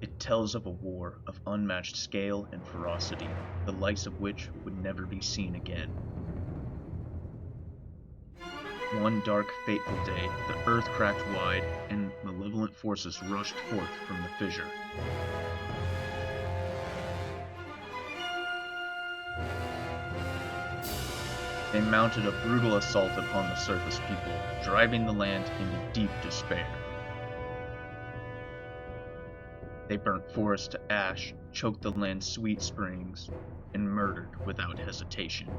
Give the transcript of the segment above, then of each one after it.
It tells of a war of unmatched scale and ferocity, the likes of which would never be seen again. One dark, fateful day, the earth cracked wide, and malevolent forces rushed forth from the fissure. They mounted a brutal assault upon the surface people, driving the land into deep despair. They burnt forests to ash, choked the land's sweet springs, and murdered without hesitation.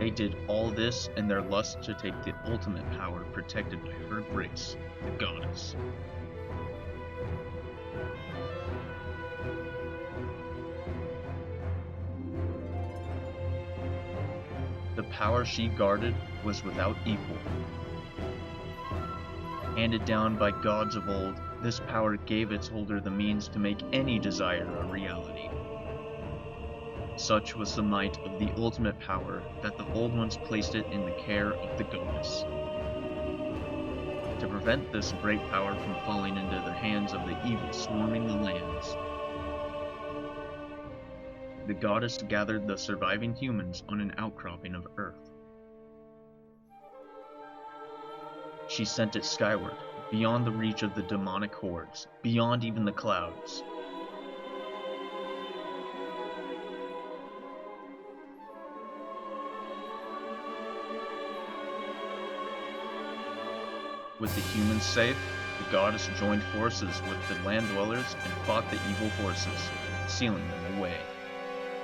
They did all this in their lust to take the ultimate power protected by her grace, the goddess. The power she guarded was without equal. Handed down by gods of old, this power gave its holder the means to make any desire a reality. Such was the might of the ultimate power that the Old Ones placed it in the care of the goddess. To prevent this great power from falling into the hands of the evil swarming the lands, the goddess gathered the surviving humans on an outcropping of Earth. She sent it skyward, beyond the reach of the demonic hordes, beyond even the clouds. With the humans safe, the goddess joined forces with the land dwellers and fought the evil forces, sealing them away.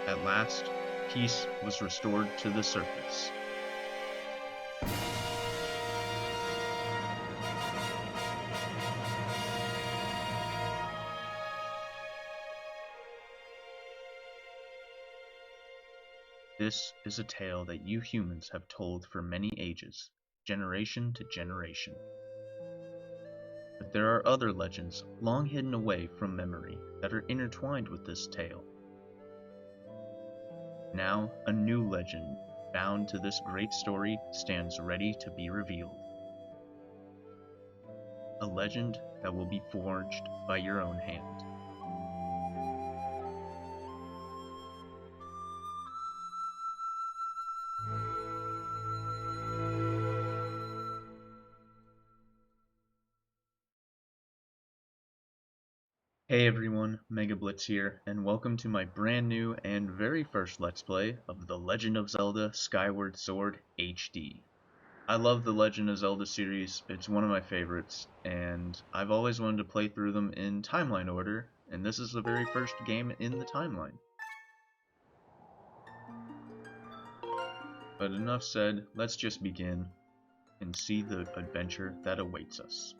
At last, peace was restored to the surface. This is a tale that you humans have told for many ages, generation to generation. But there are other legends long hidden away from memory that are intertwined with this tale. Now, a new legend bound to this great story stands ready to be revealed. A legend that will be forged by your own hand. Hey everyone, Mega Blitz here, and welcome to my brand new and very first Let's Play of The Legend of Zelda Skyward Sword HD. I love the Legend of Zelda series, it's one of my favorites, and I've always wanted to play through them in timeline order, and this is the very first game in the timeline. But enough said, let's just begin and see the adventure that awaits us.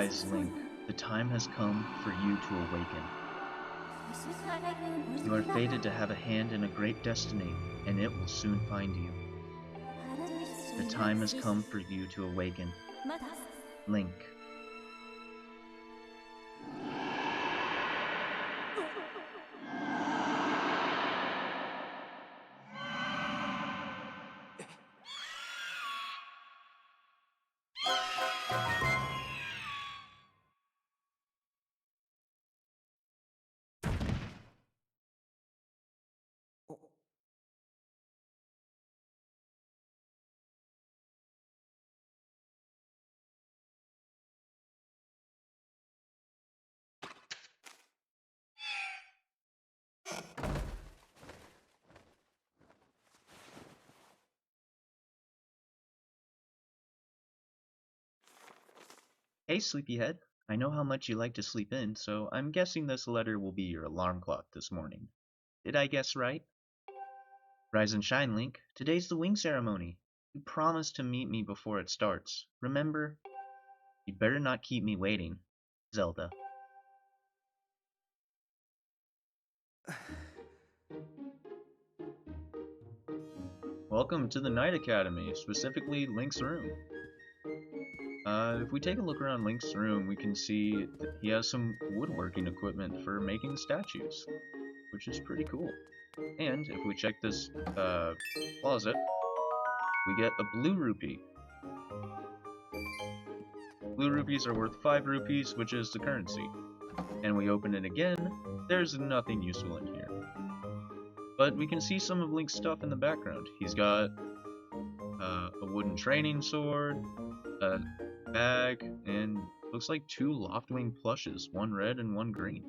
Arise, Link. The time has come for you to awaken. You are fated to have a hand in a great destiny, and it will soon find you. The time has come for you to awaken. Link. Hey, sleepyhead. I know how much you like to sleep in, so I'm guessing this letter will be your alarm clock this morning. Did I guess right? Rise and shine, Link. Today's the wing ceremony. You promised to meet me before it starts. Remember? You better not keep me waiting. Zelda. Welcome to the Night Academy, specifically Link's room. If we take a look around Link's room, we can see that he has some woodworking equipment for making statues, which is pretty cool. And if we check this closet, we get a blue rupee. Blue rupees are worth 5 rupees, which is the currency. And we open it again, there's nothing useful in here. But we can see some of Link's stuff in the background. He's got a wooden training sword, a bag, and looks like 2 Loftwing plushes, one red and one green.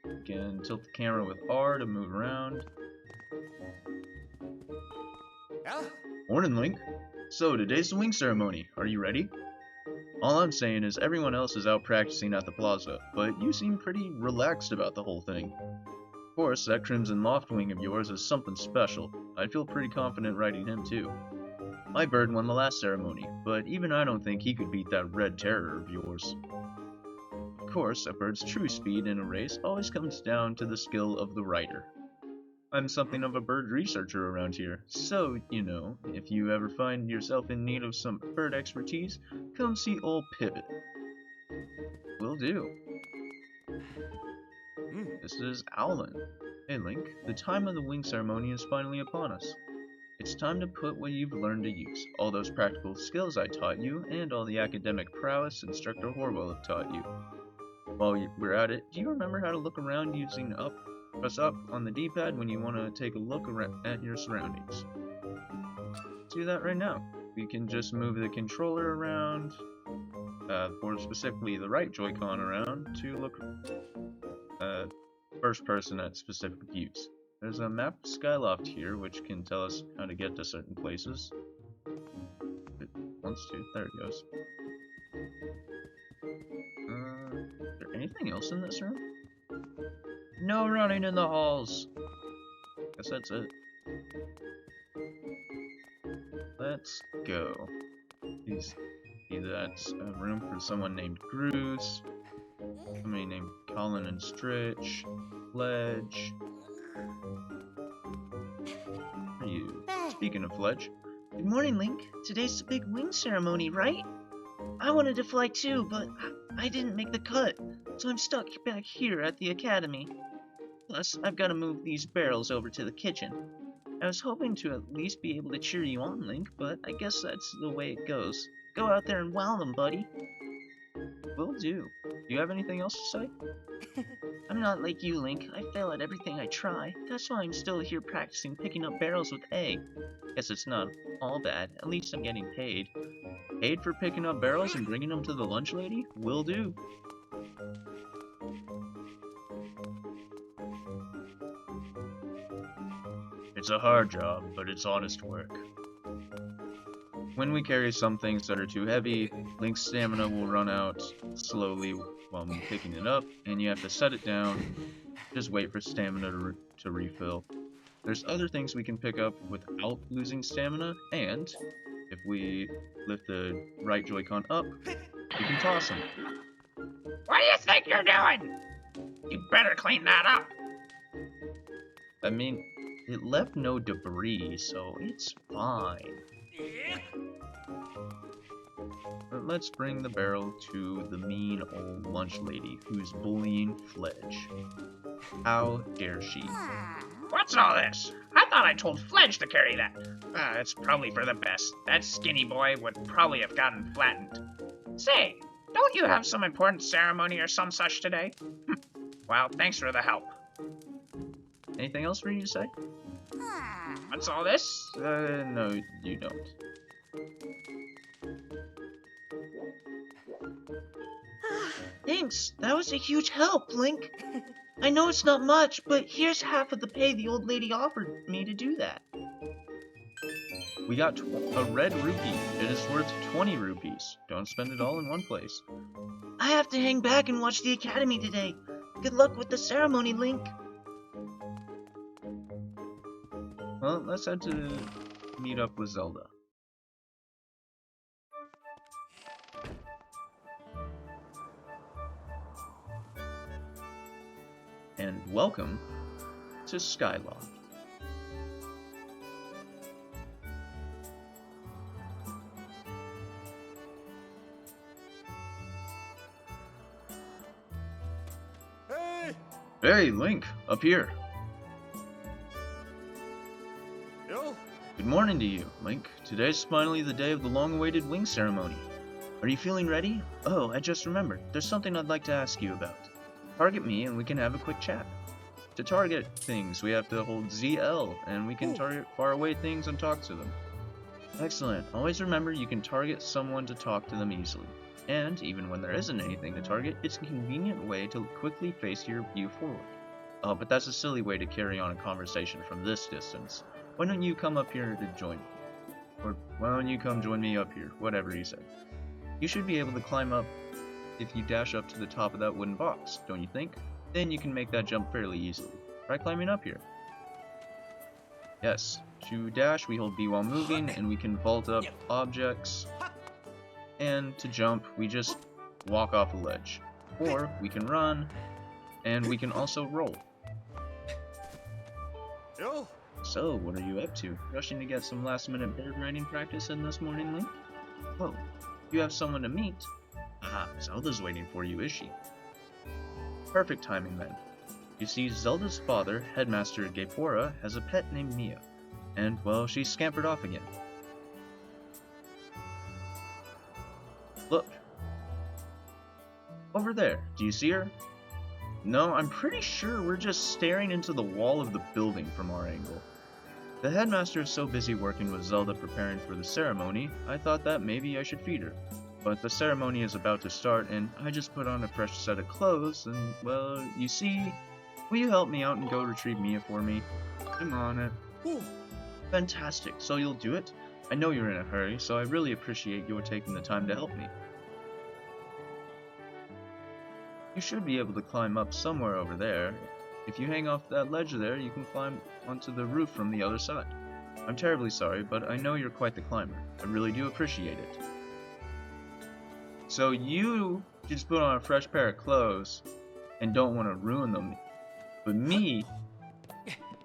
You can tilt the camera with R to move around. Yeah? Morning, Link. So, today's the wing ceremony. Are you ready? All I'm saying is everyone else is out practicing at the plaza, but you seem pretty relaxed about the whole thing. Of course, that Crimson Loftwing of yours is something special. I'd feel pretty confident riding him too. My bird won the last ceremony, but even I don't think he could beat that Red Terror of yours. Of course, a bird's true speed in a race always comes down to the skill of the rider. I'm something of a bird researcher around here, so, you know, if you ever find yourself in need of some bird expertise, come see old Pivot. Will do. This is Owlin. Hey Link, the time of the wing ceremony is finally upon us. It's time to put what you've learned to use, all those practical skills I taught you, and all the academic prowess Instructor Horwell have taught you. While we're at it, do you remember how to look around using press up on the D-pad when you want to take a look at your surroundings? Let's do that right now. We can just move the controller around, or specifically the right Joy-Con around, to look first person at specific views. There's a map of Skyloft here, which can tell us how to get to certain places. It wants to. There it goes. Is there anything else in this room? No running in the halls! Guess that's it. Let's go. That's a room for someone named Groose, somebody named Colin and Stritch, Fledge. Who are you? Speaking of Fledge. Good morning, Link. Today's the big wing ceremony, right? I wanted to fly too, but I didn't make the cut, so I'm stuck back here at the academy. Plus, I've got to move these barrels over to the kitchen. I was hoping to at least be able to cheer you on, Link, but I guess that's the way it goes. Go out there and wow them, buddy. Will do. Do you have anything else to say? I'm not like you, Link. I fail at everything I try. That's why I'm still here practicing picking up barrels with A. Guess it's not all bad. At least I'm getting paid. Paid for picking up barrels and bringing them to the lunch lady? Will do. It's a hard job, but it's honest work. When we carry some things that are too heavy, Link's stamina will run out slowly while I'm picking it up, and you have to set it down, just wait for stamina to refill. There's other things we can pick up without losing stamina, and if we lift the right Joy-Con up, we can toss them. What do you think you're doing? You better clean that up. I mean, it left no debris, so it's fine. But let's bring the barrel to the mean old lunch lady who's bullying Fledge. How dare she? What's all this? I thought I told Fledge to carry that. It's probably for the best. That skinny boy would probably have gotten flattened. Say, don't you have some important ceremony or some such today? Well, thanks for the help. Anything else for you to say? What's all this? No, you don't. Thanks, that was a huge help, Link. I know it's not much, but here's half of the pay the old lady offered me to do that. We got a red rupee. It is worth 20 rupees. Don't spend it all in one place. I have to hang back and watch the academy today. Good luck with the ceremony, Link. Well, let's head to meet up with Zelda. And welcome to Skyloft. Hey, Link, up here. Yo. Good morning to you, Link. Today's finally the day of the long-awaited wing ceremony. Are you feeling ready? Oh, I just remembered. There's something I'd like to ask you about. Target me and we can have a quick chat. To target things, we have to hold ZL, and we can target far away things and talk to them. Excellent. Always remember you can target someone to talk to them easily. And, even when there isn't anything to target, it's a convenient way to quickly face your view forward. Oh, but that's a silly way to carry on a conversation from this distance. Why don't you come up here to join me? Or, why don't you come join me up here? Whatever he said. You should be able to climb up if you dash up to the top of that wooden box, don't you think? Then you can make that jump fairly easily. Try climbing up here. Yes, to dash we hold B while moving, and we can vault up objects. And to jump, we just walk off a ledge. Or we can run, and we can also roll. Yo. So, what are you up to? Rushing to get some last-minute bird riding practice in this morning, Link? Oh, you have someone to meet? Ah, Zelda's waiting for you, is she? Perfect timing then. You see, Zelda's father, Headmaster Gaepora, has a pet named Mia. And, well, she scampered off again. Look. Over there. Do you see her? No, I'm pretty sure we're just staring into the wall of the building from our angle. The headmaster is so busy working with Zelda preparing for the ceremony, I thought that maybe I should feed her. But the ceremony is about to start, and I just put on a fresh set of clothes, and, well, you see, will you help me out and go retrieve Mia for me? I'm on it. Ooh. Fantastic, so you'll do it? I know you're in a hurry, so I really appreciate your taking the time to help me. You should be able to climb up somewhere over there. If you hang off that ledge there, you can climb onto the roof from the other side. I'm terribly sorry, but I know you're quite the climber. I really do appreciate it. So you just put on a fresh pair of clothes and don't want to ruin them. But me,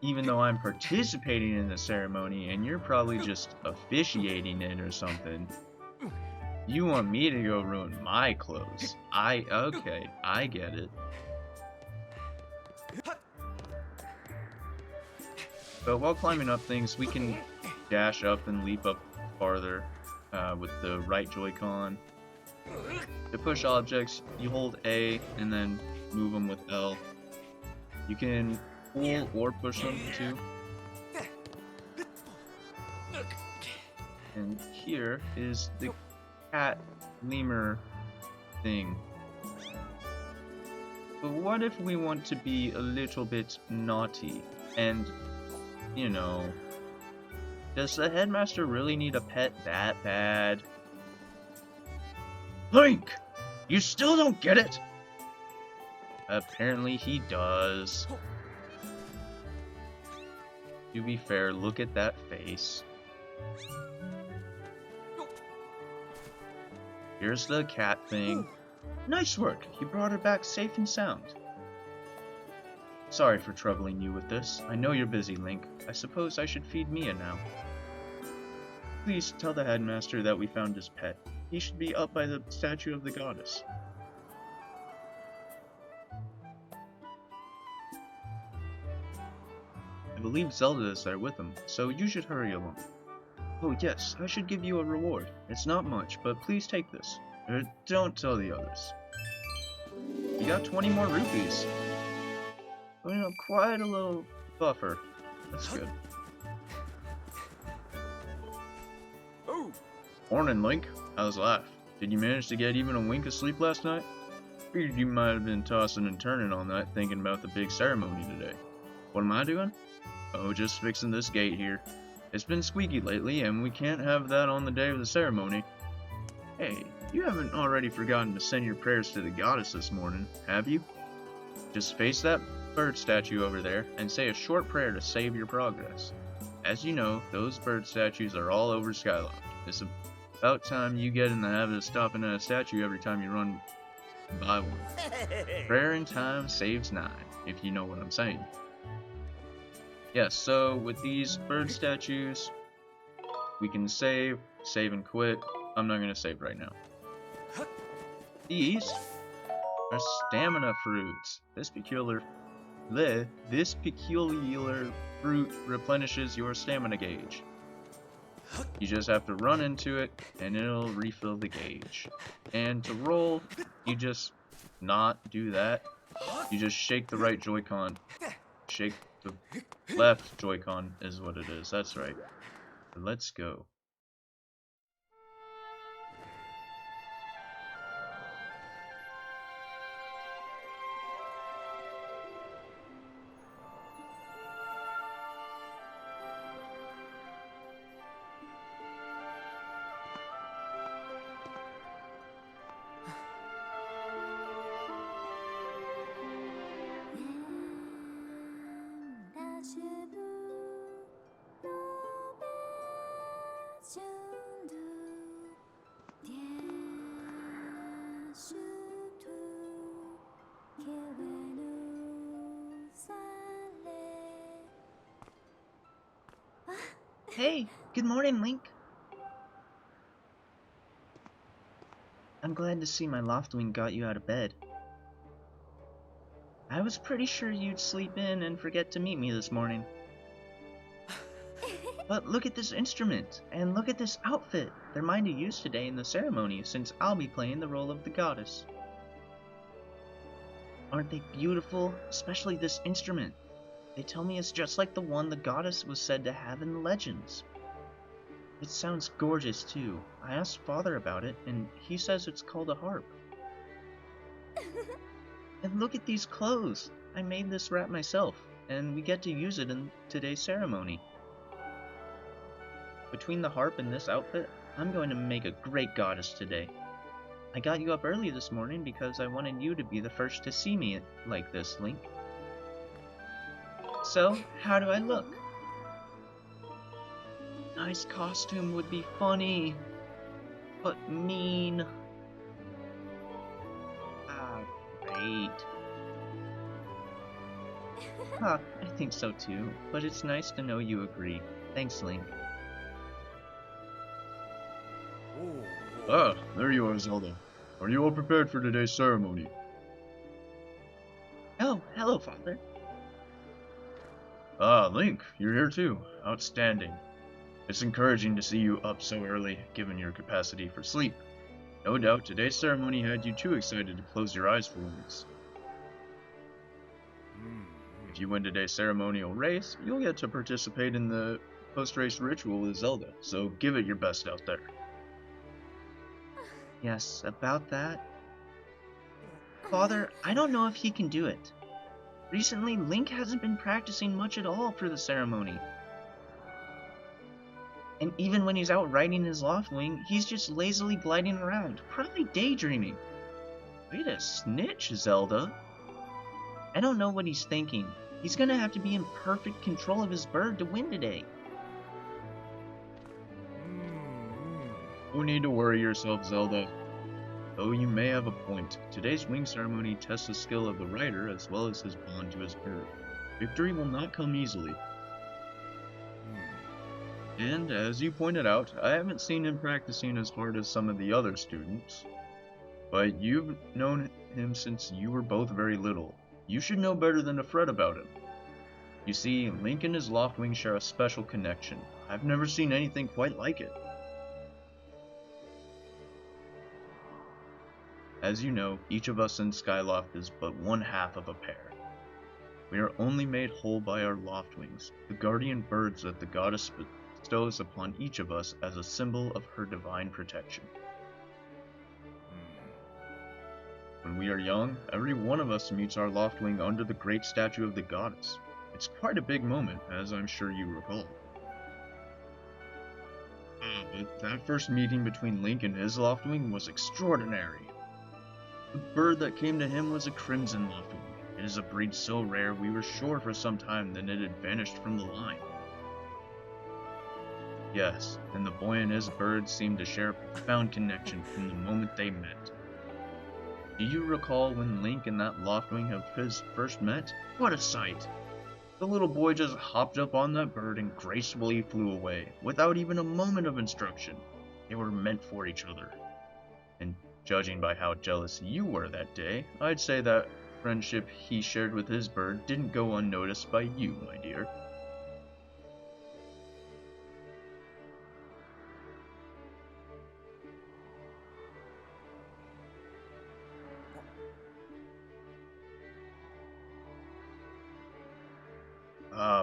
even though I'm participating in the ceremony and you're probably just officiating it or something, you want me to go ruin my clothes. Okay, I get it. But while climbing up things, we can dash up and leap up farther with the right Joy-Con. To push objects, you hold A and then move them with L. You can pull or push them too. And here is the cat lemur thing. But what if we want to be a little bit naughty and, you know, does the headmaster really need a pet that bad? Link! You still don't get it? Apparently he does. To be fair, look at that face. Here's the cat thing. Nice work, you brought her back safe and sound. Sorry for troubling you with this. I know you're busy, Link. I suppose I should feed Mia now. Please tell the headmaster that we found his pet. He should be up by the statue of the goddess. I believe Zelda is there with him, so you should hurry along. Oh yes, I should give you a reward. It's not much, but please take this. Don't tell the others. You got 20 more rupees. Going up quite a little buffer. That's good. Oh, Morning, Link. How's life? Did you manage to get even a wink of sleep last night? Figured you might have been tossing and turning all night thinking about the big ceremony today. What am I doing? Oh, just fixing this gate here. It's been squeaky lately, and we can't have that on the day of the ceremony. Hey, you haven't already forgotten to send your prayers to the goddess this morning, have you? Just face that bird statue over there and say a short prayer to save your progress. As you know, those bird statues are all over Skyloft. It's about time you get in the habit of stopping at a statue every time you run by one. Prayer in time saves 9, if you know what I'm saying. Yes, so with these bird statues, we can save and quit. I'm not going to save right now. These are stamina fruits. This peculiar fruit replenishes your stamina gauge. You just have to run into it, and it'll refill the gauge. And to roll, you just not do that. You just shake the right Joy-Con. Shake the left Joy-Con is what it is. That's right. Let's go. Hey, good morning, Link. I'm glad to see my Loftwing got you out of bed. I was pretty sure you'd sleep in and forget to meet me this morning. But look at this instrument, and look at this outfit. They're mine to use today in the ceremony, since I'll be playing the role of the goddess. Aren't they beautiful? Especially this instrument. They tell me it's just like the one the goddess was said to have in the legends. It sounds gorgeous too. I asked Father about it, and he says it's called a harp. And look at these clothes. I made this wrap myself, and we get to use it in today's ceremony. Between the harp and this outfit, I'm going to make a great goddess today. I got you up early this morning because I wanted you to be the first to see me like this, Link. So, how do I look? Nice costume would be funny, but mean. Ah, great. Huh, I think so too, but it's nice to know you agree. Thanks, Link. Ah, there you are, Zelda. Are you all prepared for today's ceremony? Oh, hello, Father. Ah, Link, you're here too. Outstanding. It's encouraging to see you up so early, given your capacity for sleep. No doubt today's ceremony had you too excited to close your eyes for once. If you win today's ceremonial race, you'll get to participate in the post-race ritual with Zelda, so give it your best out there. Yes, about that. Father, I don't know if he can do it. Recently, Link hasn't been practicing much at all for the ceremony. And even when he's out riding his Loftwing, he's just lazily gliding around, probably daydreaming. Way to snitch, Zelda. I don't know what he's thinking, He's gonna have to be in perfect control of his bird to win today. No need to worry yourself, Zelda. Though you may have a point, today's wing ceremony tests the skill of the rider as well as his bond to his bird. Victory will not come easily. And as you pointed out, I haven't seen him practicing as hard as some of the other students. But you've known him since you were both very little. You should know better than to fret about him. You see, Link and his Loftwing share a special connection. I've never seen anything quite like it. As you know, each of us in Skyloft is but one half of a pair. We are only made whole by our Loftwings, the guardian birds that the goddess bestows upon each of us as a symbol of her divine protection. When we are young, every one of us meets our Loftwing under the great statue of the goddess. It's quite a big moment, as I'm sure you recall. But that first meeting between Link and his Loftwing was extraordinary. The bird that came to him was a crimson Loftwing. It is a breed so rare we were sure for some time that it had vanished from the line. Yes, and the boy and his bird seemed to share a profound connection from the moment they met. Do you recall when Link and that Loftwing of his first met? What a sight! The little boy just hopped up on that bird and gracefully flew away, without even a moment of instruction. They were meant for each other. And judging by how jealous you were that day, I'd say that friendship he shared with his bird didn't go unnoticed by you, my dear.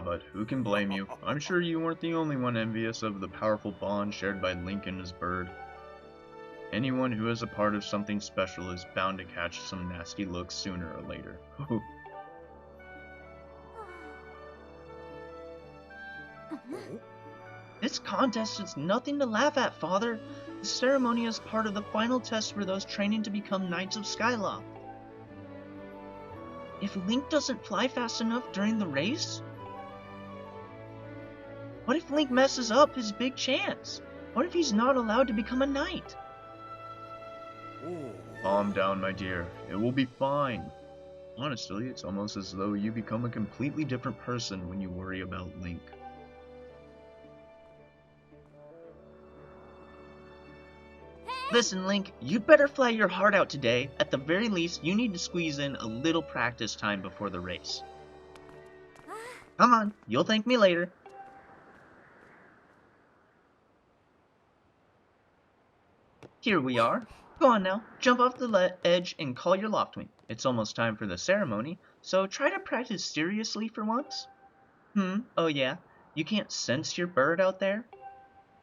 But who can blame you? I'm sure you weren't the only one envious of the powerful bond shared by Link and his bird. Anyone who is a part of something special is bound to catch some nasty looks sooner or later. This contest is nothing to laugh at, Father. The ceremony is part of the final test for those training to become Knights of Skyloft. If Link doesn't fly fast enough during the race? What if Link messes up his big chance? What if he's not allowed to become a knight? Calm down, my dear. It will be fine. Honestly, it's almost as though you become a completely different person when you worry about Link. Listen, Link, you'd better fly your heart out today. At the very least, you need to squeeze in a little practice time before the race. Come on, you'll thank me later. Here we are. Go on now, jump off the edge and call your Loftwing. It's almost time for the ceremony, so try to practice seriously for once. Oh yeah? You can't sense your bird out there?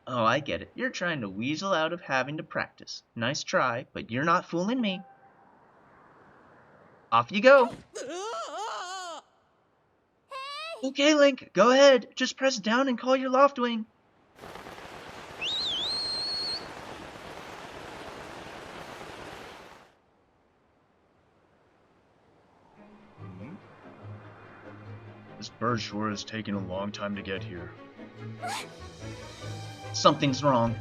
Oh, I get it. You're trying to weasel out of having to practice. Nice try, but you're not fooling me. Off you go. Okay, Link, go ahead. Just press down and call your Loftwing. This bird sure is taking a long time to get here. Something's wrong.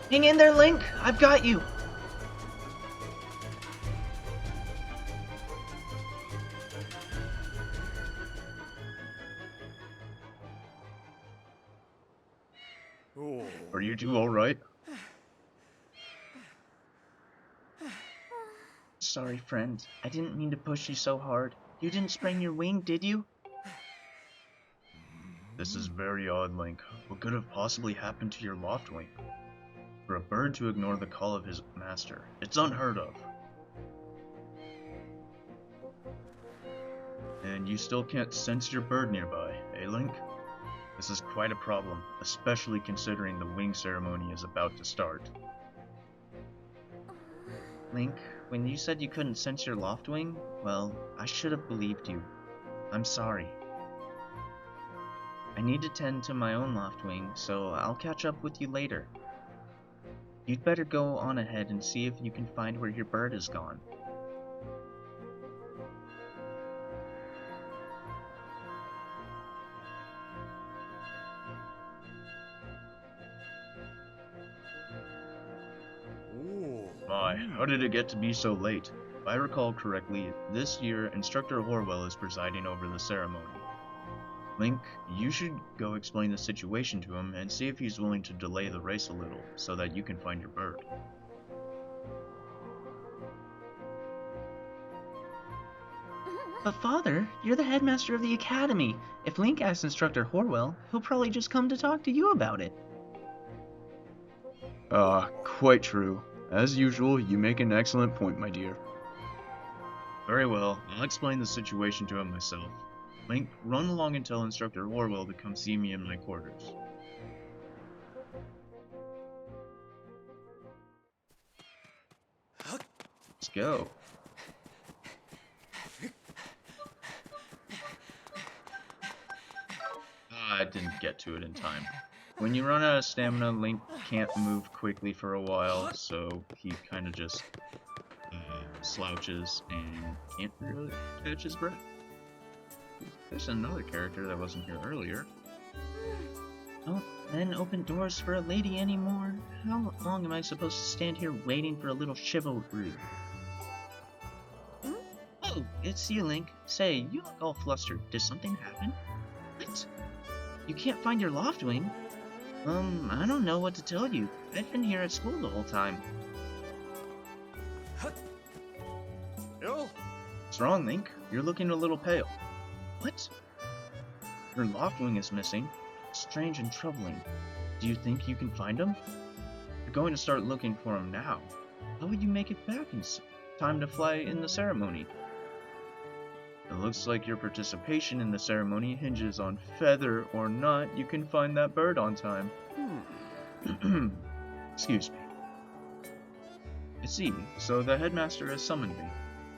Hang in there, Link. I've got you. Are you two alright? Sorry, friend. I didn't mean to push you so hard. You didn't sprain your wing, did you? This is very odd, Link. What could have possibly happened to your Loftwing? For a bird to ignore the call of his master, it's unheard of. And you still can't sense your bird nearby, eh, Link? This is quite a problem, especially considering the wing ceremony is about to start. Link, when you said you couldn't sense your Loftwing, well, I should have believed you. I'm sorry. I need to tend to my own loftwing, so I'll catch up with you later. You'd better go on ahead and see if you can find where your bird is gone. Ooh. My, how did it get to be so late? If I recall correctly, this year Instructor Horwell is presiding over the ceremony. Link, you should go explain the situation to him and see if he's willing to delay the race a little, so that you can find your bird. But Father, you're the headmaster of the academy. If Link asks Instructor Horwell, he'll probably just come to talk to you about it. Quite true. As usual, you make an excellent point, my dear. Very well, I'll explain the situation to him myself. Link, run along and tell Instructor Horwell to come see me in my quarters. Let's go. I didn't get to it in time. When you run out of stamina, Link can't move quickly for a while, so he kind of just slouches and can't really catch his breath. There's another character that wasn't here earlier. Don't men open doors for a lady anymore? How long am I supposed to stand here waiting for a little chivalry? Oh, it's you, Link. Say, you look all flustered. Did something happen? What? You can't find your loftwing? I don't know what to tell you. I've been here at school the whole time. Yo. What's wrong, Link? You're looking a little pale. What? Your loftwing is missing. Strange and troubling. Do you think you can find him? You're going to start looking for him now. How would you make it back in Time to fly in the ceremony. It looks like your participation in the ceremony hinges on whether or not you can find that bird on time. Excuse me. I see, so the headmaster has summoned me.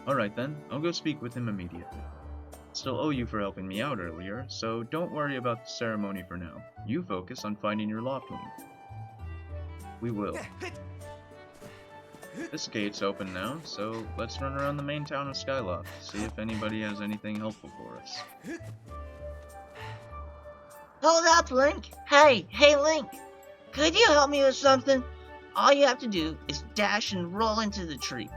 Alright then, I'll go speak with him immediately. Still owe you for helping me out earlier, so don't worry about the ceremony for now. You focus on finding your loftwing. We will. This gate's open now, so let's run around the main town of Skyloft, see if anybody has anything helpful for us. Hold up, Link! Hey, Link! Could you help me with something? All you have to do is dash and roll into the tree.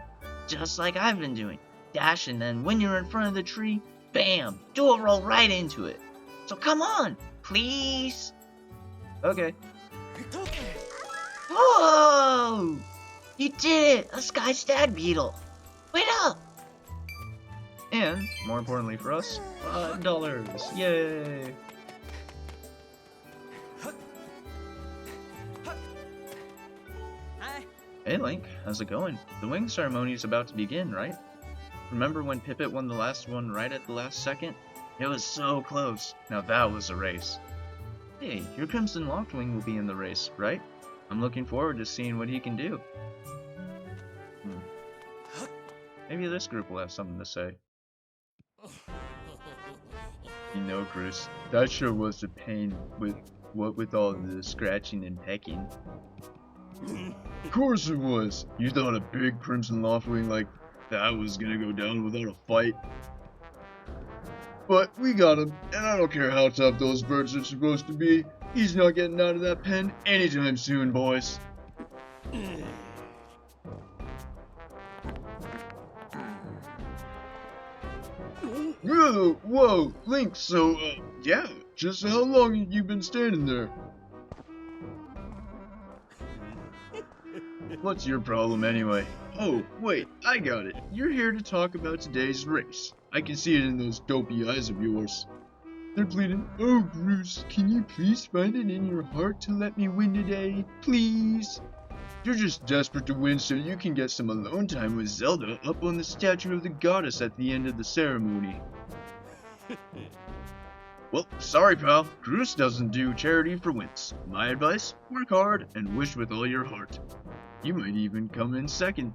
Just like I've been doing. Dash and then when you're in front of the tree, bam! Do a roll right into it. So come on, please! Okay. Whoa! You did it! A sky stag beetle! Wait up! And, more importantly for us, $5. Yay! Hey Link, how's it going? The wing ceremony is about to begin, right? Remember when Pippet won the last one right at the last second? It was so close. Now that was a race. Hey, your Crimson Loftwing will be in the race, right? I'm looking forward to seeing what he can do. Maybe this group will have something to say. You know, Chris, that sure was a pain with all the scratching and pecking. Of course it was! You thought a big Crimson Loftwing like that was gonna go down without a fight? But we got him, and I don't care how tough those birds are supposed to be. He's not getting out of that pen anytime soon, boys. Whoa, Link, so, yeah, just how long have you been standing there? What's your problem anyway? Oh, wait, I got it. You're here to talk about today's race. I can see it in those dopey eyes of yours. They're pleading, oh Bruce, can you please find it in your heart to let me win today? Please? You're just desperate to win so you can get some alone time with Zelda up on the statue of the goddess at the end of the ceremony. Well, sorry pal, Bruce doesn't do charity for wins. My advice, work hard and wish with all your heart. You might even come in second.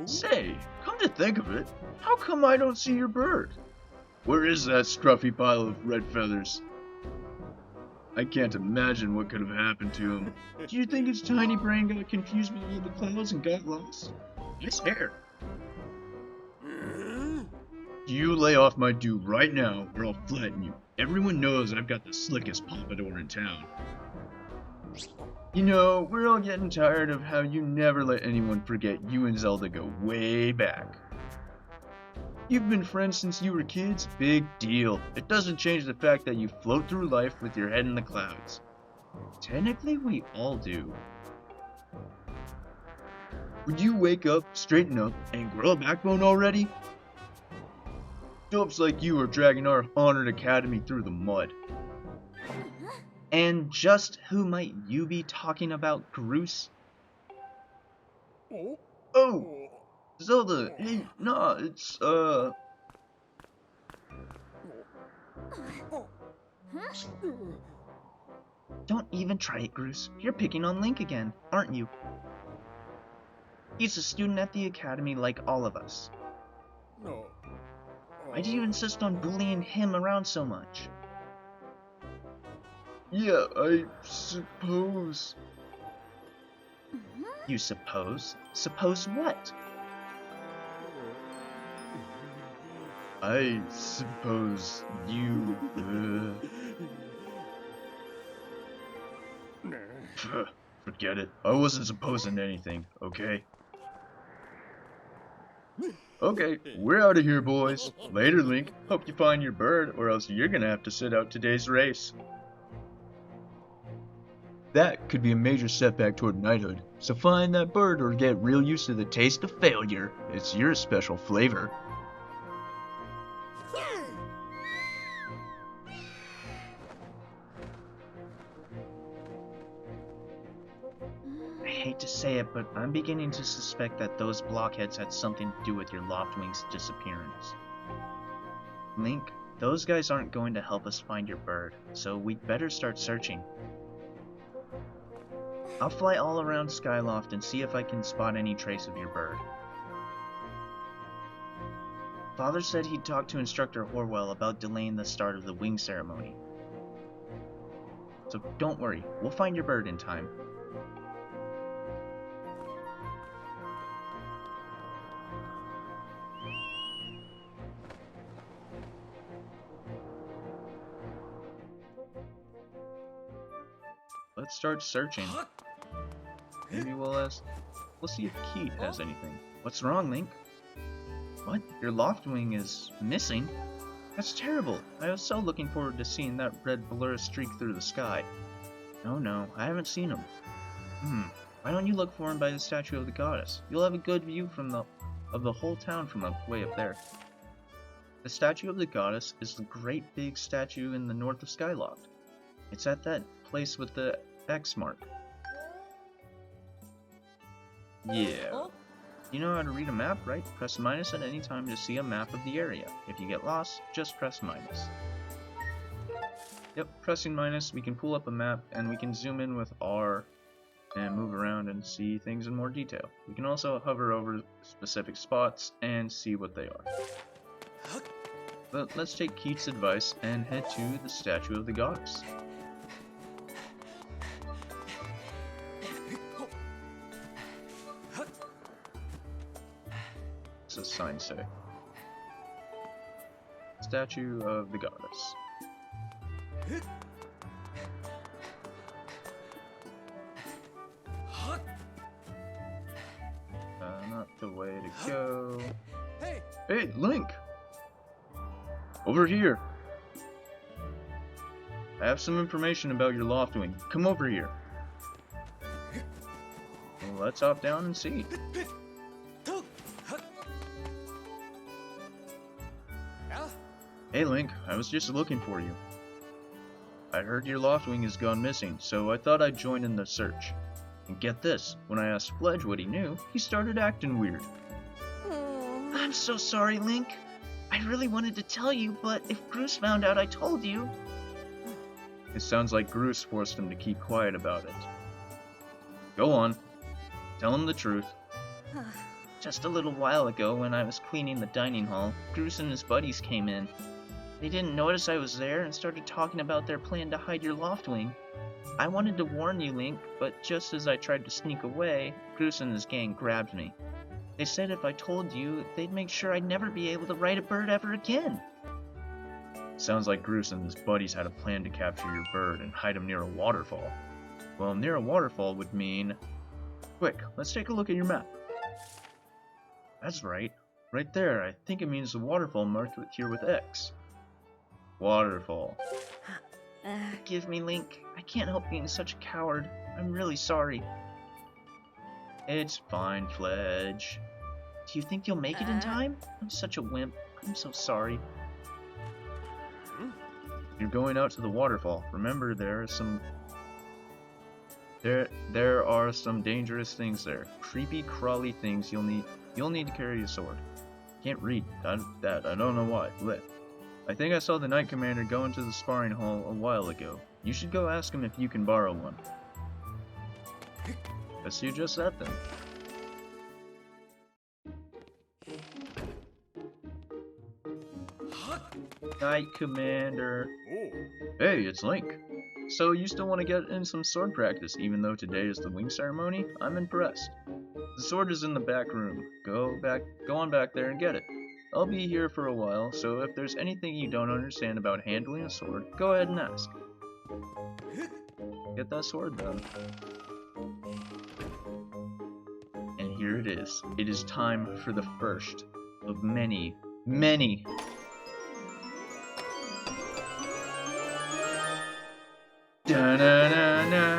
Say, come to think of it, how come I don't see your bird? Where is that scruffy pile of red feathers? I can't imagine what could have happened to him. Do you think his tiny brain got confused by all the clouds and got lost? I swear. You lay off my dew right now, or I'll flatten you. Everyone knows I've got the slickest pompadour in town. You know, we're all getting tired of how you never let anyone forget you and Zelda go way back. You've been friends since you were kids, big deal. It doesn't change the fact that you float through life with your head in the clouds. Technically, we all do. Would you wake up, straighten up, and grow a backbone already? Dopes like you are dragging our honored academy through the mud. And just who might you be talking about, Groose? Oh! Zelda, hey, nah, it's, Don't even try it, Groose. You're picking on Link again, aren't you? He's a student at the academy like all of us. No. Why do you insist on bullying him around so much? yeah, I suppose. You suppose? Suppose what? I suppose you, forget it. I wasn't supposing anything, okay? Okay, we're out of here, boys. Later, Link. Hope you find your bird, or else you're gonna have to sit out today's race. That could be a major setback toward knighthood, so find that bird or get real used to the taste of failure. It's your special flavor. I hate to say it, but I'm beginning to suspect that those blockheads had something to do with your Loftwing's disappearance. Link, those guys aren't going to help us find your bird, so we'd better start searching. I'll fly all around Skyloft and see if I can spot any trace of your bird. Father said he'd talk to Instructor Horwell about delaying the start of the wing ceremony. So don't worry, we'll find your bird in time. Let's start searching. Maybe we'll see if Keith has anything. What's wrong, Link? What? Your Loftwing is missing? That's terrible. I was so looking forward to seeing that red blur streak through the sky. No, I haven't seen him. Why don't you look for him by the statue of the goddess? You'll have a good view of the whole town from way up there. The statue of the goddess is the great big statue in the north of Skyloft. It's at that place with the X mark. Yeah. You know how to read a map, right? Press minus at any time to see a map of the area. If you get lost, just press minus. Yep, pressing minus, we can pull up a map and we can zoom in with R and move around and see things in more detail. We can also hover over specific spots and see what they are. But let's take Keith's advice and head to the statue of the goddess. What's the sign say? Statue of the goddess. Not the way to go. Hey, Link! Over here! I have some information about your Loftwing. Come over here. Well, let's hop down and see. Hey Link, I was just looking for you. I heard your Loftwing has gone missing, so I thought I'd join in the search. And get this, when I asked Fledge what he knew, he started acting weird. I'm so sorry, Link. I really wanted to tell you, but if Groose found out I told you... It sounds like Groose forced him to keep quiet about it. Go on. Tell him the truth. Just a little while ago, when I was cleaning the dining hall, Groose and his buddies came in. They didn't notice I was there and started talking about their plan to hide your Loftwing. I wanted to warn you, Link, but just as I tried to sneak away, Groose and his gang grabbed me. They said if I told you, they'd make sure I'd never be able to ride a bird ever again. Sounds like Groose and his buddies had a plan to capture your bird and hide him near a waterfall. Well, near a waterfall would mean... Quick, let's take a look at your map. That's right. Right there, I think it means the waterfall marked here with X. Waterfall. Forgive me, Link. I can't help being such a coward. I'm really sorry. It's fine, Fledge. Do you think you'll make it in time? I'm such a wimp. I'm so sorry. You're going out to the waterfall. Remember, there are some dangerous things there. Creepy, crawly things you'll need to carry a sword. Can't read that. I don't know why. Lit. I think I saw the Knight Commander go into the sparring hall a while ago. You should go ask him if you can borrow one. Let's do just that then. Knight Commander. Oh. Hey, it's Link. So you still want to get in some sword practice even though today is the wing ceremony? I'm impressed. The sword is in the back room. Go on back there and get it. I'll be here for a while, so if there's anything you don't understand about handling a sword, go ahead and ask. Get that sword though. And here it is. It is time for the first of many, many Da-na-na-na.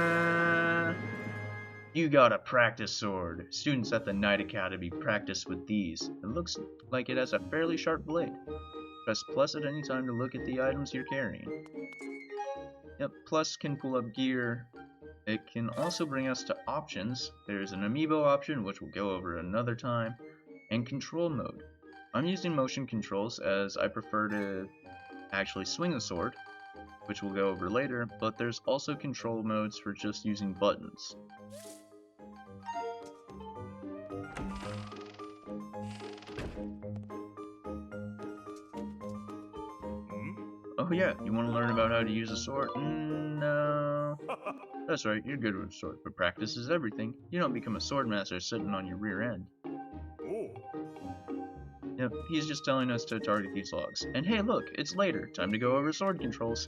You got a practice sword. Students at the Knight Academy practice with these. It looks like it has a fairly sharp blade. Press plus at any time to look at the items you're carrying. Yep, plus can pull up gear. It can also bring us to options. There's an amiibo option, which we'll go over another time, and control mode. I'm using motion controls as I prefer to actually swing the sword, which we'll go over later, but there's also control modes for just using buttons. Oh yeah, you want to learn about how to use a sword? No. That's right, you're good with a sword, but practice is everything. You don't become a sword master sitting on your rear end. Oh. Yep, he's just telling us to target these logs. And hey look, it's later, time to go over sword controls.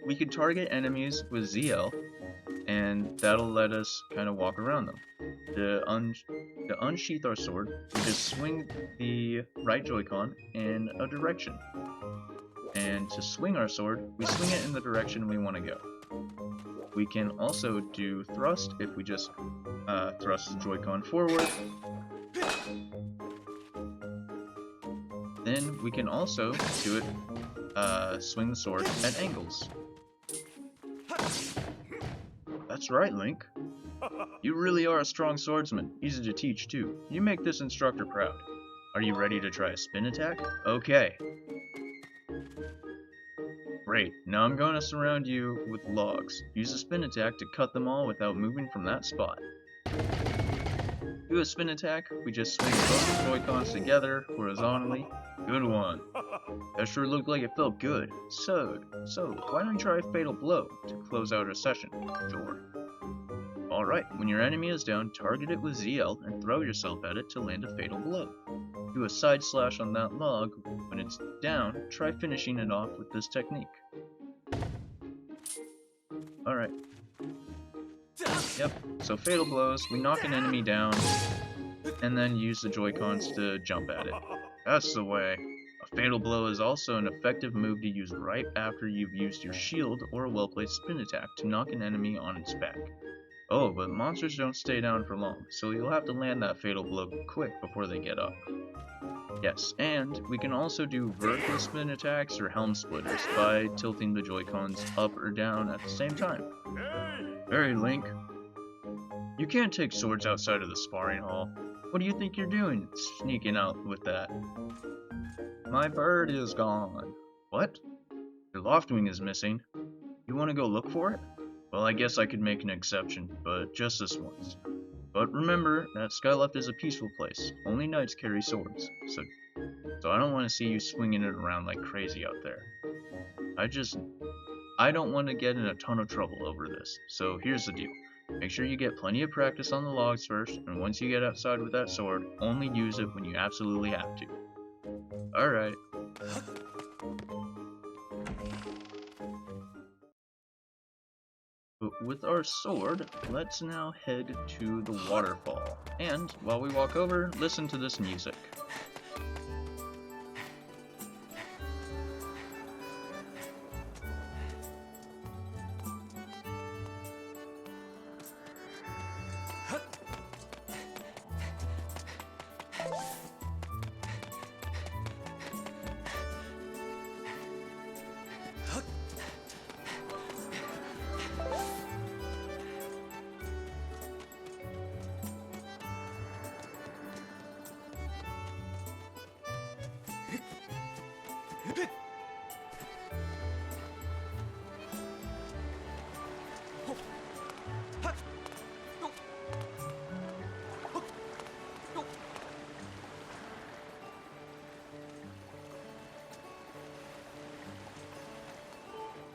We can target enemies with ZL, and that'll let us kind of walk around them. To unsheath our sword, we just swing the right Joy-Con in a direction. And to swing our sword, we swing it in the direction we want to go. We can also do thrust if we just thrust the Joy-Con forward. Then we can also do it, swing the sword at angles. That's right, Link. You really are a strong swordsman, easy to teach too. You make this instructor proud. Are you ready to try a spin attack? Okay. Great, now I'm going to surround you with logs. Use a spin attack to cut them all without moving from that spot. Do a spin attack, we just swing both Joy-Cons together, horizontally. Good one. That sure looked like it felt good. So, why don't you try Fatal Blow to close out our session? Sure. Alright, when your enemy is down, target it with ZL and throw yourself at it to land a Fatal Blow. Do a side slash on that log. When it's down, try finishing it off with this technique. Alright. Yep, so Fatal Blows, we knock an enemy down, and then use the Joy-Cons to jump at it. That's the way. A Fatal Blow is also an effective move to use right after you've used your shield or a well-placed spin attack to knock an enemy on its back. Oh, but monsters don't stay down for long, so you'll have to land that Fatal Blow quick before they get up. Yes, and we can also do vertical spin attacks or helm splitters by tilting the Joy-Cons up or down at the same time. Hey, Link. You can't take swords outside of the sparring hall. What do you think you're doing, sneaking out with that? My bird is gone. What? Your Loftwing is missing. You want to go look for it? Well, I guess I could make an exception, but just this once. But remember that Skyloft is a peaceful place. Only knights carry swords, so So I don't want to see you swinging it around like crazy out there. I don't want to get in a ton of trouble over this. So here's the deal. Make sure you get plenty of practice on the logs first, and once you get outside with that sword, only use it when you absolutely have to. Alright. But with our sword, let's now head to the waterfall. And while we walk over, listen to this music.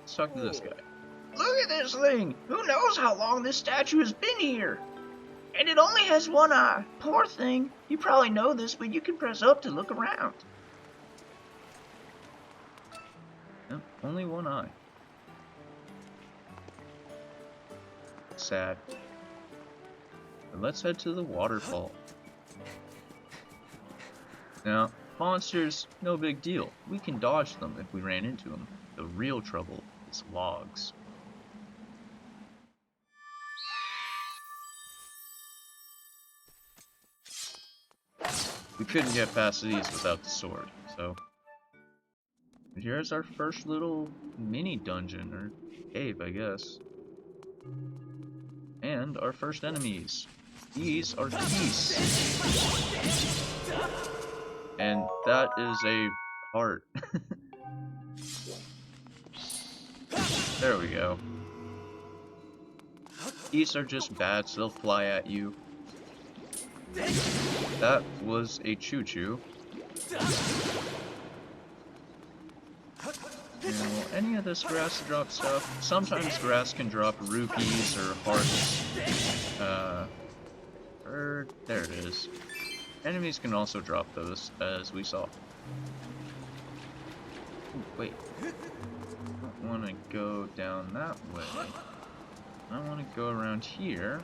Let's talk to this guy. Look at this thing! Who knows how long this statue has been here? And it only has one eye. Poor thing. You probably know this, but you can press up to look around. Yep, only one eye. Sad. But let's head to the waterfall. Now, monsters, no big deal. We can dodge them if we ran into them. The real trouble is logs. We couldn't get past these without the sword, so here's our first little mini dungeon, or cave, I guess. And our first enemies. These are geese. And that is a heart. There we go. Geese are just bats, they'll fly at you. That was a choo-choo. Will any of this grass drop stuff? Sometimes grass can drop rupees or hearts. There it is. Enemies can also drop those, as we saw. Ooh, wait. I don't want to go down that way. I want to go around here,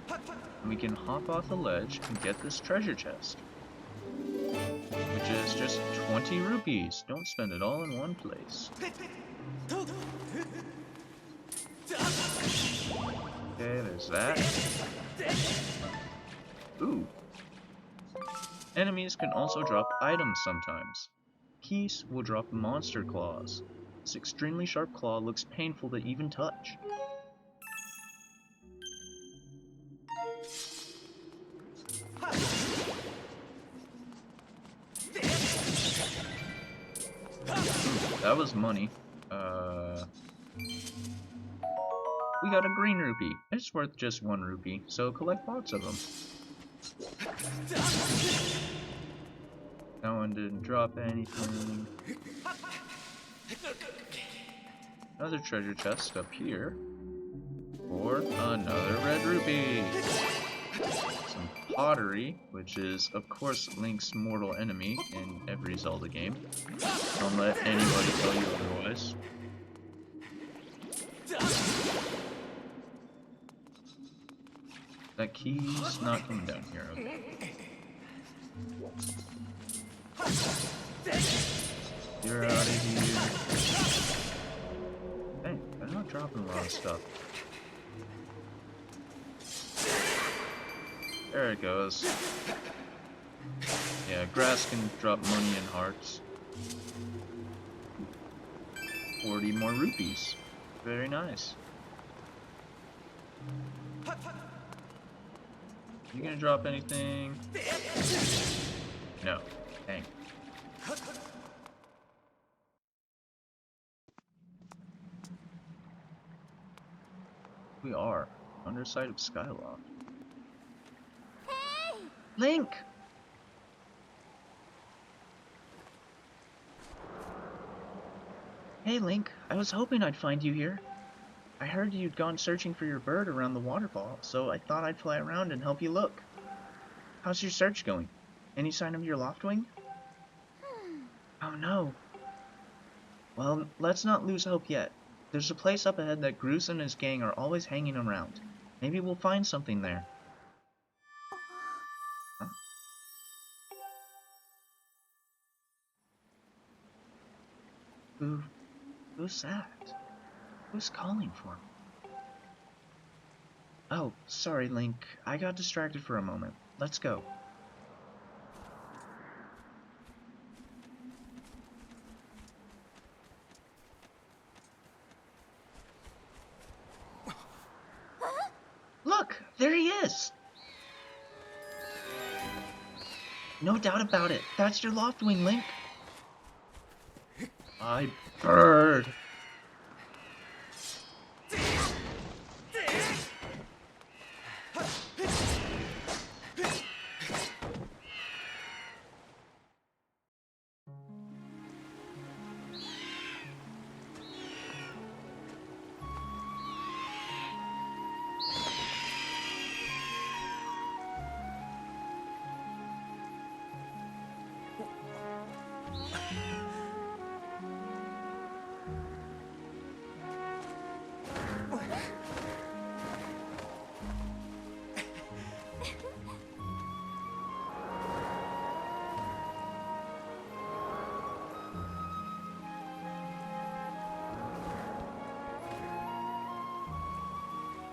and we can hop off the ledge and get this treasure chest. Which is just 20 rupees. Don't spend it all in one place. Okay, there's that. Ooh. Enemies can also drop items sometimes. Geese will drop monster claws. This extremely sharp claw looks painful to even touch. That was money. We got a green rupee. It's worth just 1 rupee, so collect lots of them. That one didn't drop anything. Another treasure chest up here. Or another red rupee. Some pottery, which is, of course, Link's mortal enemy in every Zelda game. Don't let anybody tell you otherwise. That key's not coming down here, okay. You're out of here. Hey, they're not dropping a lot of stuff. There it goes. Yeah, grass can drop money and hearts. 40 more rupees. Very nice. You gonna drop anything? No. Dang. We are underside of Skyloft. Link! Hey Link, I was hoping I'd find you here. I heard you'd gone searching for your bird around the waterfall, so I thought I'd fly around and help you look. How's your search going? Any sign of your loftwing? Oh no. Well, let's not lose hope yet. There's a place up ahead that Groose and his gang are always hanging around. Maybe we'll find something there. Huh? Who's that? Who's calling for me? Oh, sorry, Link. I got distracted for a moment. Let's go. Look! There he is! No doubt about it. That's your loftwing, Link. My bird!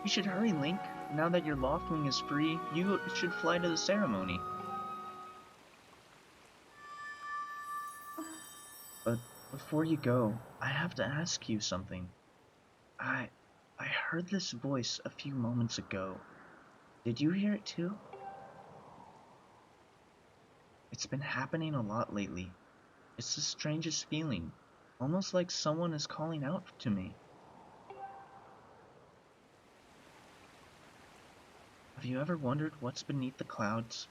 You should hurry, Link. Now that your loftwing is free, you should fly to the ceremony. But before you go, I have to ask you something. I heard this voice a few moments ago. Did you hear it too? It's been happening a lot lately. It's the strangest feeling, almost like someone is calling out to me. Have you ever wondered what's beneath the clouds?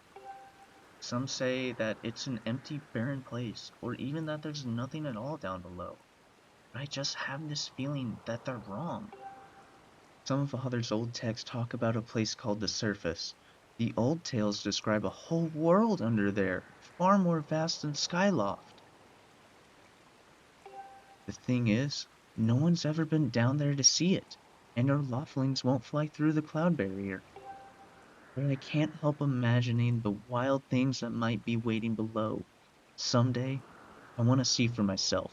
Some say that it's an empty, barren place, or even that there's nothing at all down below. But I just have this feeling that they're wrong. Some of Father's old texts talk about a place called the Surface. The old tales describe a whole world under there, far more vast than Skyloft. The thing is, no one's ever been down there to see it, and our loftlings won't fly through the cloud barrier. But I can't help imagining the wild things that might be waiting below. Someday, I want to see for myself.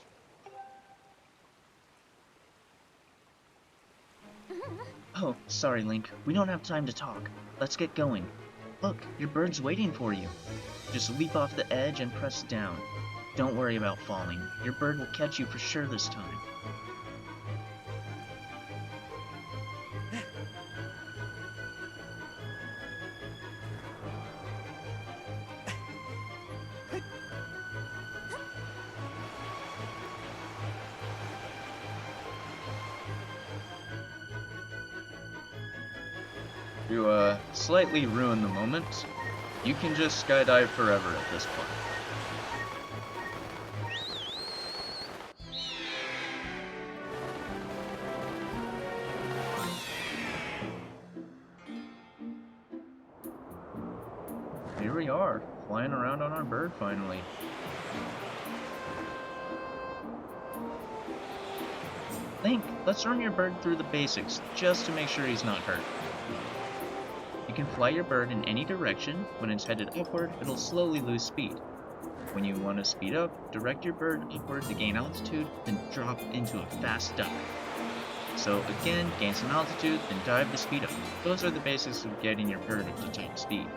Oh, sorry, Link. We don't have time to talk. Let's get going. Look, your bird's waiting for you. Just leap off the edge and press down. Don't worry about falling. Your bird will catch you for sure this time. To slightly ruin the moment, you can just skydive forever at this point. Here we are, flying around on our bird finally. Link, let's run your bird through the basics, just to make sure he's not hurt. You can fly your bird in any direction. When it's headed upward, it'll slowly lose speed. When you want to speed up, direct your bird upward to gain altitude, then drop into a fast dive. So again, gain some altitude, then dive to speed up. Those are the basics of getting your bird up to top speed.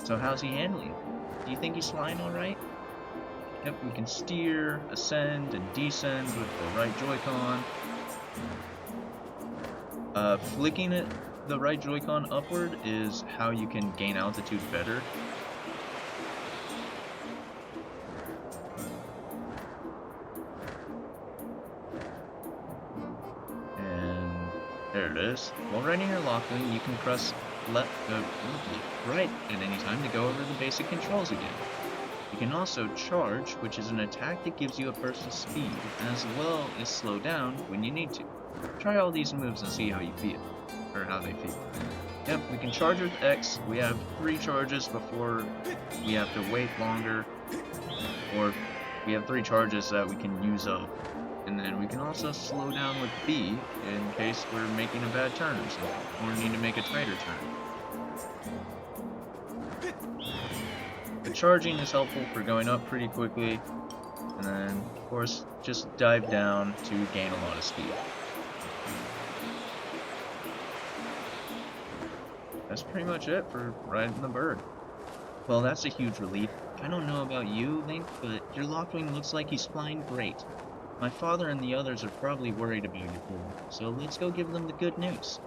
So how's he handling? Do you think he's flying alright? Yep, we can steer, ascend, and descend with the right Joy-Con. Flicking it the right Joy-Con upward is how you can gain altitude better. And there it is. While riding your Loftwing, you can press right at any time to go over the basic controls again. You can also charge, which is an attack that gives you a burst of speed, as well as slow down when you need to. Try all these moves and see how you feel, or how they feel. Yep, we can charge with X. We have 3 charges before we have to wait longer, or we have 3 charges that we can use up. And then we can also slow down with B in case we're making a bad turn or something, or need to make a tighter turn. The charging is helpful for going up pretty quickly, and then, of course, just dive down to gain a lot of speed. That's pretty much it for riding the bird. Well, that's a huge relief. I don't know about you, Link, but your Lockwing looks like he's flying great. My father and the others are probably worried about your boy, so let's go give them the good news.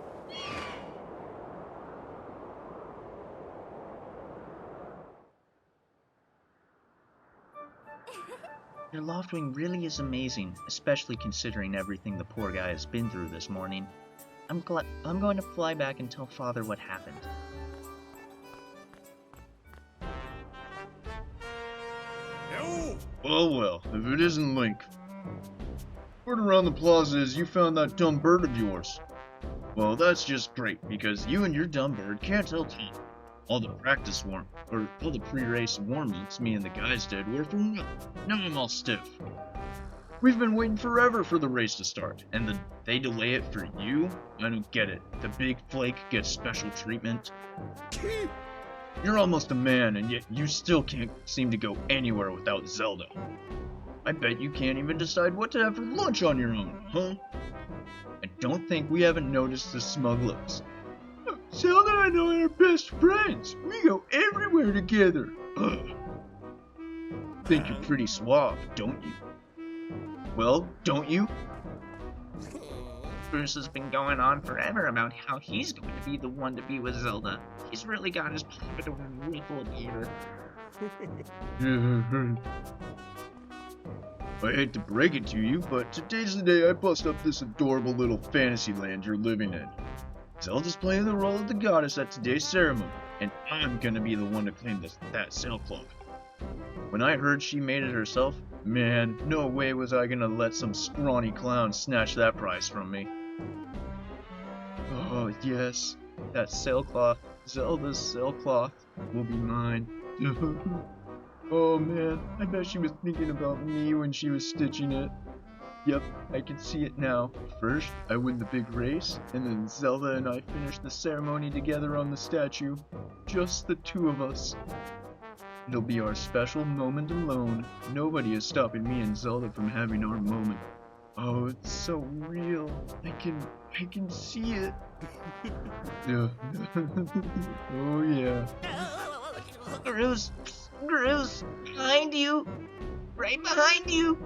Your Loftwing really is amazing, especially considering everything the poor guy has been through this morning. I'm going to fly back and tell Father what happened. No! Well, if it isn't Link. Word around the plaza is you found that dumb bird of yours. Well, that's just great, because you and your dumb bird can't tell time. All the pre-race warm-ups me and the guys did were for nothing. Now I'm all stiff. We've been waiting forever for the race to start, and they delay it for you? I don't get it. The big flake gets special treatment. You're almost a man, and yet you still can't seem to go anywhere without Zelda. I bet you can't even decide what to have for lunch on your own, huh? I don't think we haven't noticed the smug looks. Zelda and I are best friends. We go everywhere together. Ugh. Think you're pretty suave, don't you? Well, don't you? Bruce has been going on forever about how he's going to be the one to be with Zelda. He's really got his pompadour ruffled here. I hate to break it to you, but today's the day I bust up this adorable little fantasy land you're living in. Zelda's playing the role of the goddess at today's ceremony, and I'm gonna be the one to claim that sailcloth. When I heard she made it herself, man, no way was I gonna let some scrawny clown snatch that prize from me. Oh yes, that sailcloth, Zelda's sailcloth, will be mine. Oh man, I bet she was thinking about me when she was stitching it. Yep, I can see it now. First, I win the big race, and then Zelda and I finish the ceremony together on the statue. Just the 2 of us. It'll be our special moment alone. Nobody is stopping me and Zelda from having our moment. Oh, it's so real. I can see it. Oh yeah. Groose, behind you! Right behind you!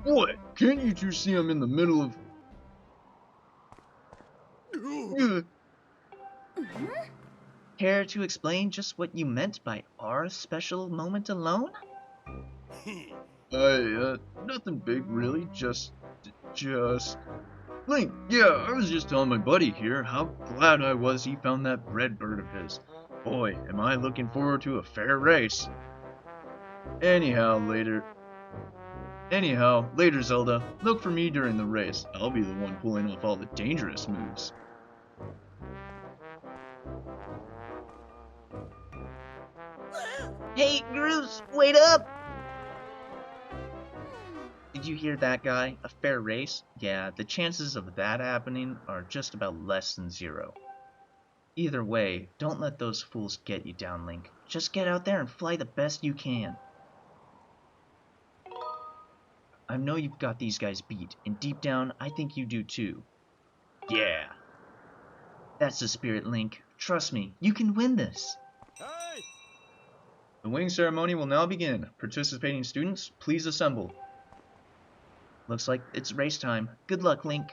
What? Can't you 2 see I'm in the middle of... Care to explain just what you meant by our special moment alone? Nothing big really, just... Link, yeah, I was just telling my buddy here how glad I was he found that red bird of his. Boy, am I looking forward to a fair race. Anyhow, later, Zelda. Look for me during the race. I'll be the one pulling off all the dangerous moves. Hey, Groose, wait up! Did you hear that, guy? A fair race? Yeah, the chances of that happening are just about less than 0. Either way, don't let those fools get you down, Link. Just get out there and fly the best you can. I know you've got these guys beat, and deep down, I think you do too. Yeah. That's the spirit, Link. Trust me, you can win this. Hey! The wing ceremony will now begin. Participating students, please assemble. Looks like it's race time. Good luck, Link.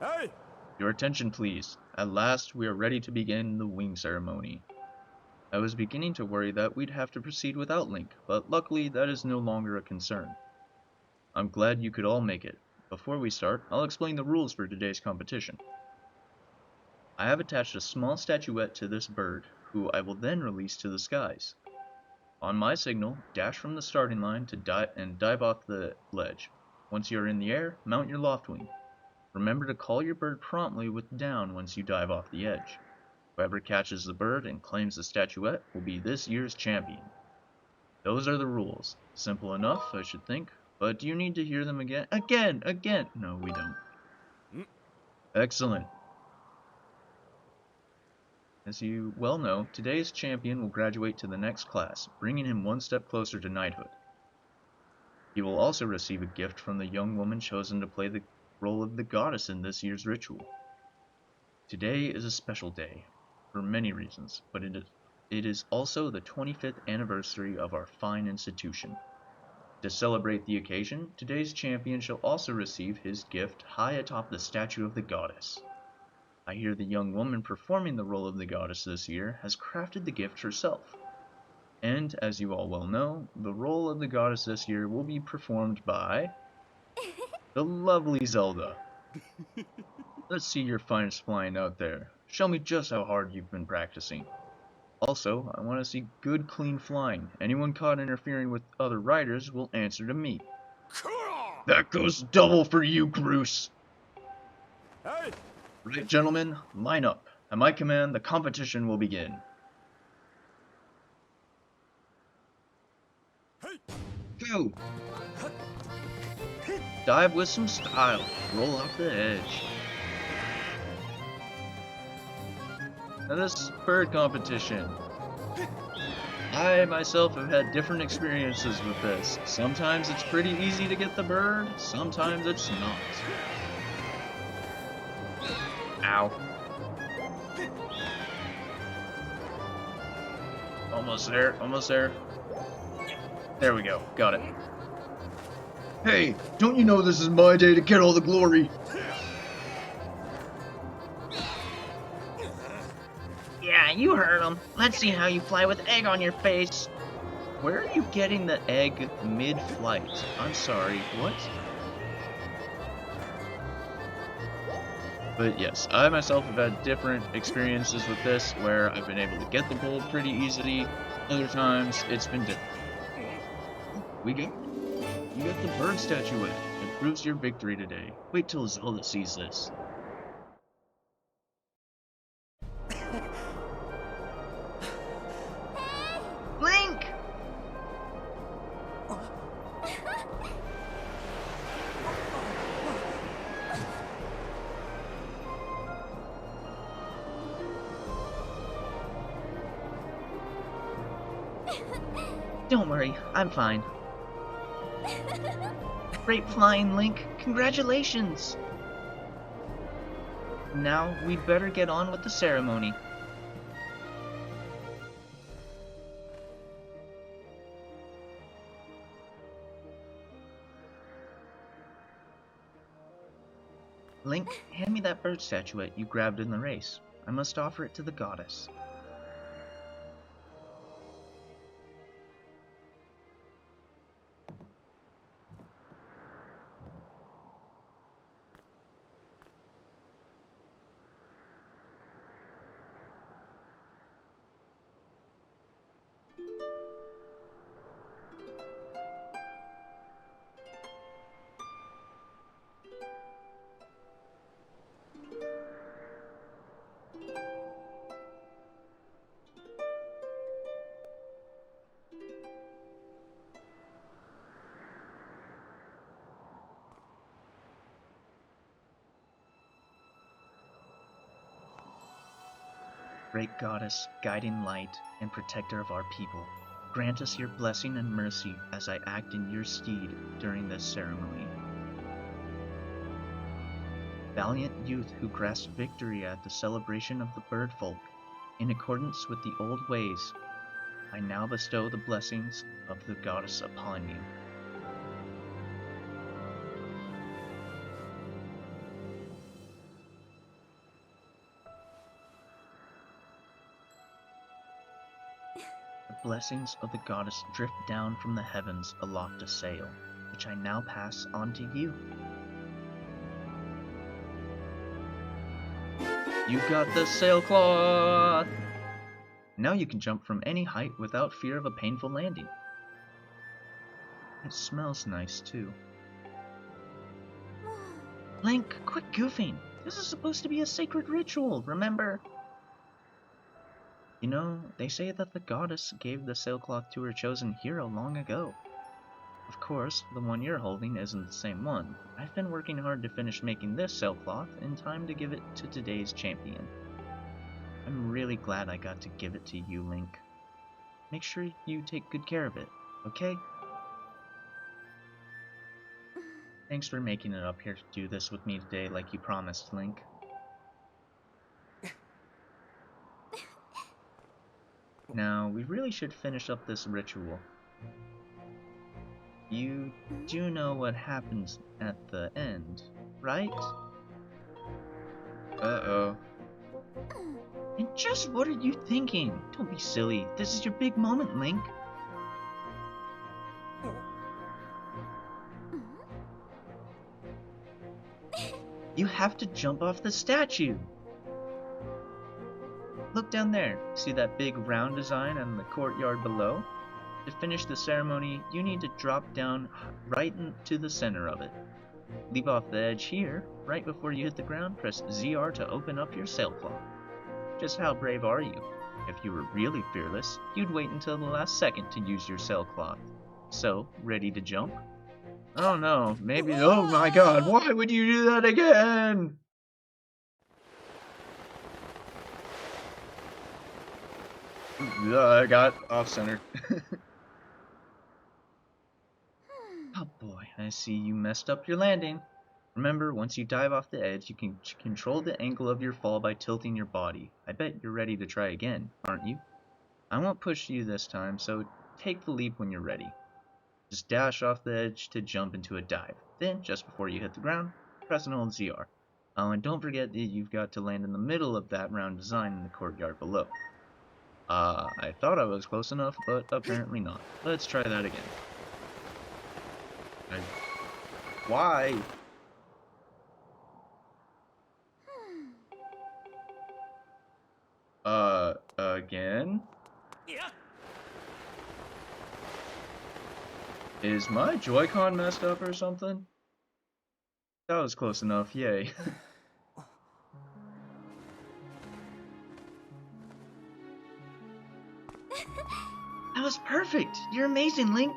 Hey! Your attention, please. At last, we are ready to begin the wing ceremony. I was beginning to worry that we'd have to proceed without Link, but luckily that is no longer a concern. I'm glad you could all make it. Before we start, I'll explain the rules for today's competition. I have attached a small statuette to this bird, who I will then release to the skies. On my signal, dash from the starting line to dive off the ledge. Once you are in the air, mount your loft wing. Remember to call your bird promptly with down once you dive off the edge. Whoever catches the bird and claims the statuette will be this year's champion. Those are the rules. Simple enough, I should think. But do you need to hear them again? Again! No, we don't. Excellent. As you well know, today's champion will graduate to the next class, bringing him one step closer to knighthood. He will also receive a gift from the young woman chosen to play the role of the goddess in this year's ritual. Today is a special day, for many reasons, but it is also the 25th anniversary of our fine institution. To celebrate the occasion, today's champion shall also receive his gift high atop the statue of the goddess. I hear the young woman performing the role of the goddess this year has crafted the gift herself. And, as you all well know, the role of the goddess this year will be performed by the lovely Zelda. Let's see your finest flying out there. Show me just how hard you've been practicing. Also, I want to see good clean flying. Anyone caught interfering with other riders will answer to me. That goes double for you, Groose! Hey! Right, gentlemen, line up. At my command, the competition will begin. Go! Dive with some style. Roll off the edge. Now this bird competition. I myself have had different experiences with this. Sometimes it's pretty easy to get the bird, sometimes it's not. Ow. Almost there, almost there. There we go, got it. Hey, don't you know this is my day to get all the glory? Yeah, you heard him. Let's see how you fly with egg on your face. Where are you getting the egg mid-flight? I'm sorry, what? But yes, I myself have had different experiences with this where I've been able to get the gold pretty easily. Other times, it's been different. You got the bird statuette. It proves your victory today. Wait till Zelda sees this. Link! Don't worry, I'm fine. Great flying, Link. Congratulations! Now, we'd better get on with the ceremony. Link, hand me that bird statuette you grabbed in the race. I must offer it to the goddess. Great goddess, guiding light, and protector of our people, grant us your blessing and mercy as I act in your stead during this ceremony. Valiant youth who grasped victory at the celebration of the bird folk, in accordance with the old ways, I now bestow the blessings of the goddess upon you. The blessings of the goddess drift down from the heavens aloft a sail, which I now pass on to you. You got the sailcloth! Now you can jump from any height without fear of a painful landing. It smells nice too. Link, quit goofing. This is supposed to be a sacred ritual, remember? You know, they say that the goddess gave the sailcloth to her chosen hero long ago. Of course, the one you're holding isn't the same one. I've been working hard to finish making this sailcloth in time to give it to today's champion. I'm really glad I got to give it to you, Link. Make sure you take good care of it, okay? Thanks for making it up here to do this with me today like you promised, Link. Now, we really should finish up this ritual. You do know what happens at the end, right? Uh-oh. And just what are you thinking? Don't be silly. This is your big moment, Link. You have to jump off the statue. Look down there. See that big round design on the courtyard below? To finish the ceremony, you need to drop down right into the center of it. Leave off the edge here. Right before you hit the ground, press ZR to open up your sailcloth. Just how brave are you? If you were really fearless, you'd wait until the last second to use your sailcloth. So, ready to jump? I don't know, maybe— oh my god, why would you do that again? I got off-center. Oh boy, I see you messed up your landing. Remember, once you dive off the edge, you can control the angle of your fall by tilting your body. I bet you're ready to try again, aren't you? I won't push you this time, so take the leap when you're ready. Just dash off the edge to jump into a dive. Then, just before you hit the ground, press and hold ZR. Oh, and don't forget that you've got to land in the middle of that round design in the courtyard below. I thought I was close enough, but apparently not. Let's try that again. Why? Again? Is my Joy-Con messed up or something? That was close enough, yay. That was perfect! You're amazing, Link!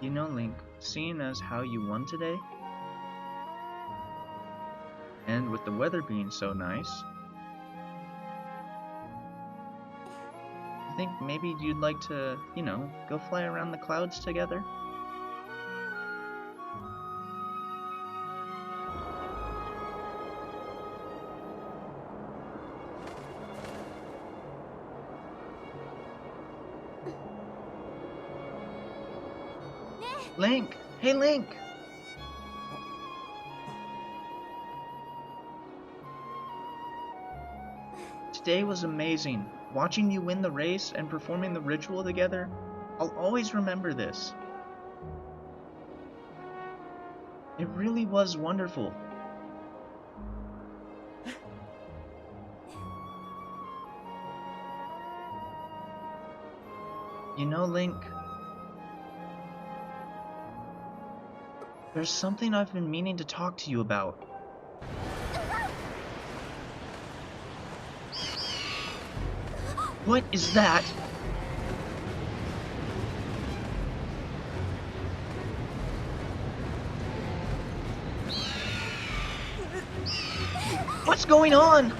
You know, Link, seeing as how you won today, and with the weather being so nice, I think maybe you'd like to, you know, go fly around the clouds together? Link! Hey, Link! Today was amazing. Watching you win the race and performing the ritual together, I'll always remember this. It really was wonderful. You know, Link, there's something I've been meaning to talk to you about. What is that? What's going on?